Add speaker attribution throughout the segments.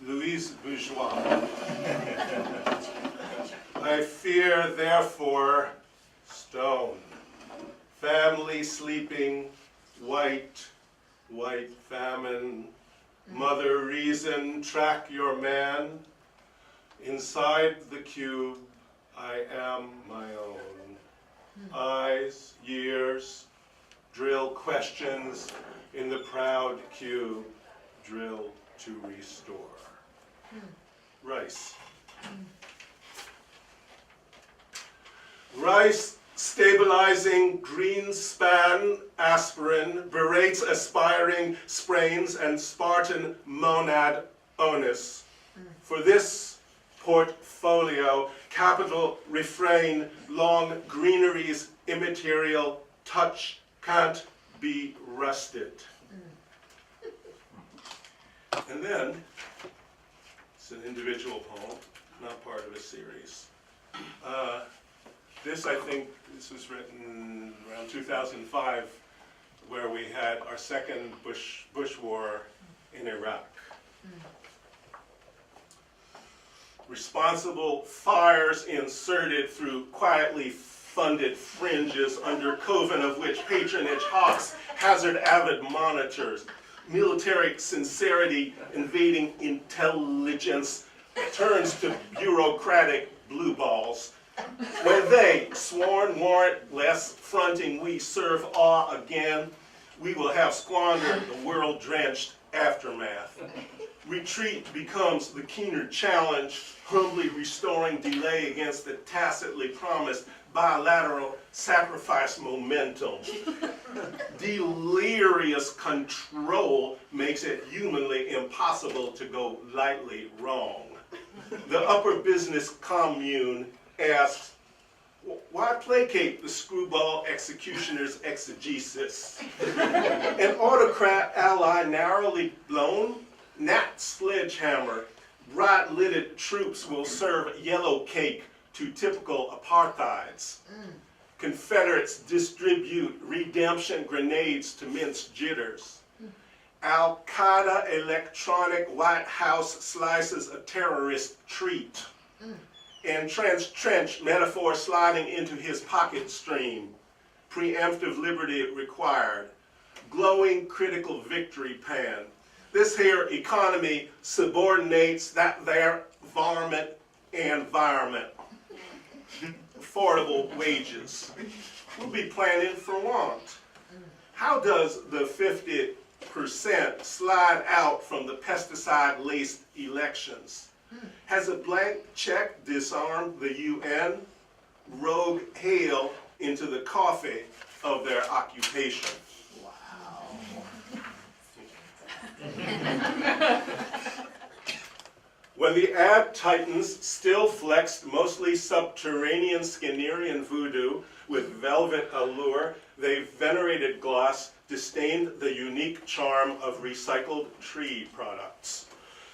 Speaker 1: Louise Bourgeois. I fear, therefore, stone. Family sleeping, white famine. Mother reason, track your man. Inside the cube, I am my own. Eyes, years, drill questions in the proud cube, drill to restore. Rice. Rice stabilizing green span aspirin berates aspiring sprains and Spartan monad onus. For this portfolio, capital refrain, long greenery's immaterial touch can't be rusted. And then, it's an individual poem, not part of a series. This was written around 2005, where we had our second Bush war in Iraq. Responsible fires inserted through quietly funded fringes under coven of which patronage hawks hazard avid monitors. Military sincerity invading intelligence turns to bureaucratic blue balls. When they, sworn warrantless, fronting we serve awe again, we will have squandered the world-drenched aftermath. Retreat becomes the keener challenge, humbly restoring delay against the tacitly promised bilateral sacrifice momentum. Delirious control makes it humanly impossible to go lightly wrong. The upper business commune asks, why placate the screwball executioner's exegesis? An autocrat ally narrowly blown? Nat sledgehammer, bright-lidded troops will serve yellow cake to typical apartheids. Confederates distribute redemption grenades to mince jitters. Al-Qaeda electronic White House slices a terrorist treat. And trench metaphor sliding into his pocket stream. Preemptive liberty required. Glowing critical victory pan. This here economy subordinates that there varmint and environment. Affordable wages. We'll be planning for want. How does the 50% slide out from the pesticide-laced elections? Has a blank check disarmed the UN? Rogue hail into the coffee of their occupation. When the ad titans still flexed mostly subterranean Skinnerian voodoo with velvet allure, they venerated gloss, disdained the unique charm of recycled tree products.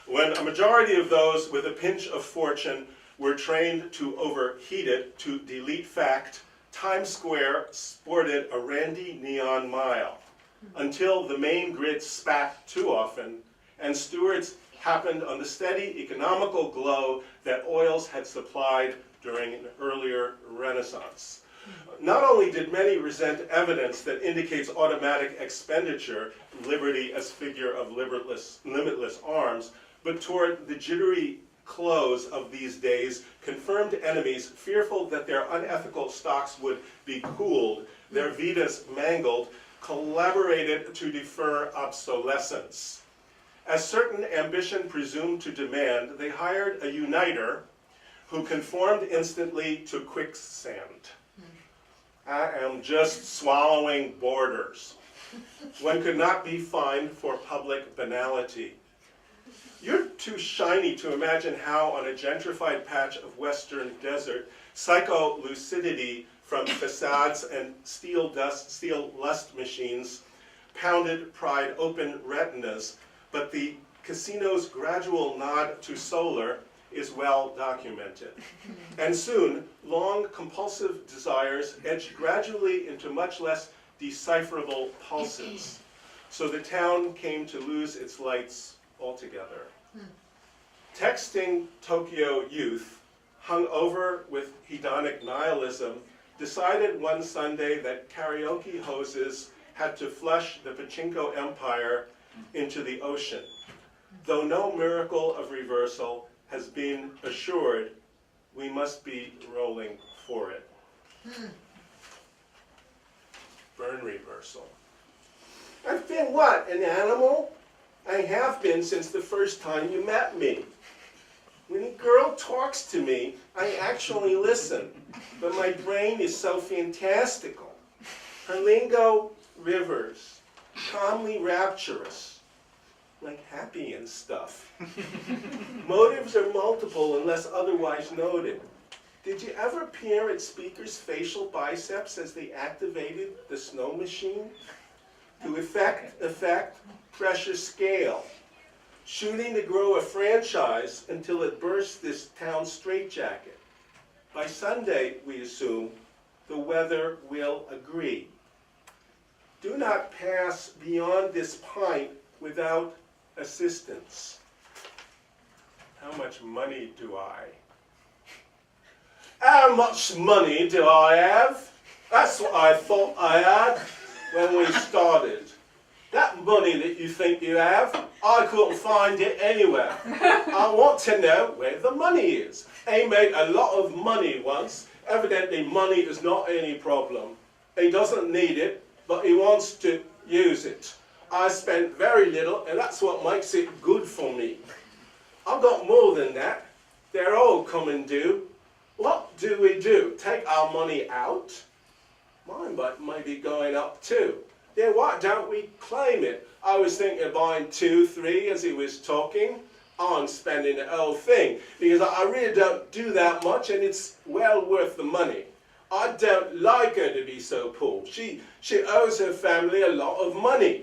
Speaker 1: When a majority of those with a pinch of fortune were trained to overheat it to delete fact, Times Square sported a randy neon mile, until the main grid spat too often, and stewards happened on the steady economical glow that oils had supplied during an earlier Renaissance. Not only did many resent evidence that indicates automatic expenditure, liberty as figure of limitless arms, but toward the jittery close of these days, confirmed enemies, fearful that their unethical stocks would be cooled, their vidas mangled, collaborated to defer obsolescence. As certain ambition presumed to demand, they hired a uniter who conformed instantly to quicksand. I am just swallowing borders. One could not be fined for public banality. You're too shiny to imagine how on a gentrified patch of western desert, psycho-lucidity from facades and steel lust machines pounded pried open retinas, but the casino's gradual nod to solar is well documented. And soon, long compulsive desires edged gradually into much less decipherable pulses. So the town came to lose its lights altogether. Texting Tokyo youth, hung over with hedonic nihilism, decided one Sunday that karaoke hoses had to flush the pachinko empire into the ocean, though no miracle of reversal has been assured. We must be rolling for it. Burn reversal. I've been what, an animal? I have been since the first time you met me. When a girl talks to me, I actually listen, but my brain is so fantastical. Her lingo, rivers, calmly rapturous, like happy and stuff. Motives are multiple unless otherwise noted. Did you ever peer at speakers' facial biceps as they activated the snow machine? To effect, pressure scale. Shooting to grow a franchise until it bursts this town straitjacket. By Sunday, we assume, the weather will agree. Do not pass beyond this pint without assistance. How much money do I? How much money do I have? That's what I thought I had when we started. That money that you think you have, I couldn't find it anywhere. I want to know where the money is. He made a lot of money once. Evidently money is not any problem. He doesn't need it, but he wants to use it. I spent very little, and that's what makes it good for me. I've got more than that. They're all come due. What do we do? Take our money out? Mine might be going up too. Then why don't we claim it? I was thinking of buying 2, 3 as he was talking. I'm spending the whole thing because I really don't do that much and it's well worth the money. I don't like her to be so poor. She owes her family a lot of money.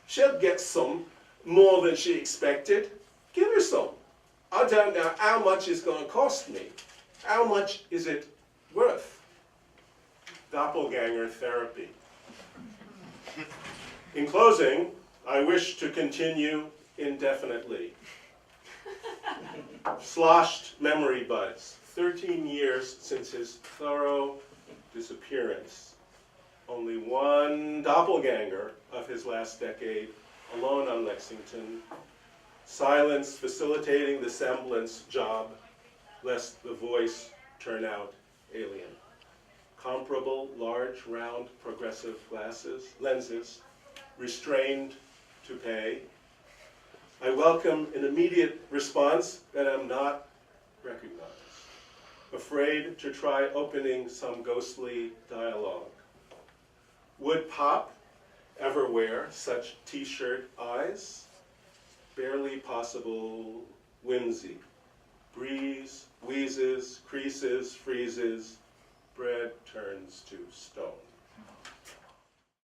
Speaker 1: She'll get some more than she expected. Give her some. I don't know how much it's going to cost me. How much is it worth? Doppelganger therapy. In closing, I wish to continue indefinitely. Sloshed memory buds, 13 years since his thorough disappearance. Only one doppelganger of his last decade, alone on Lexington. Silence facilitating the semblance job, lest the voice turn out alien. Comparable, large, round, progressive lenses, restrained to pay. I welcome an immediate response that I'm not recognized. Afraid to try opening some ghostly dialogue. Would Pop ever wear such t-shirt eyes? Barely possible whimsy. Breeze, wheezes, creases, freezes,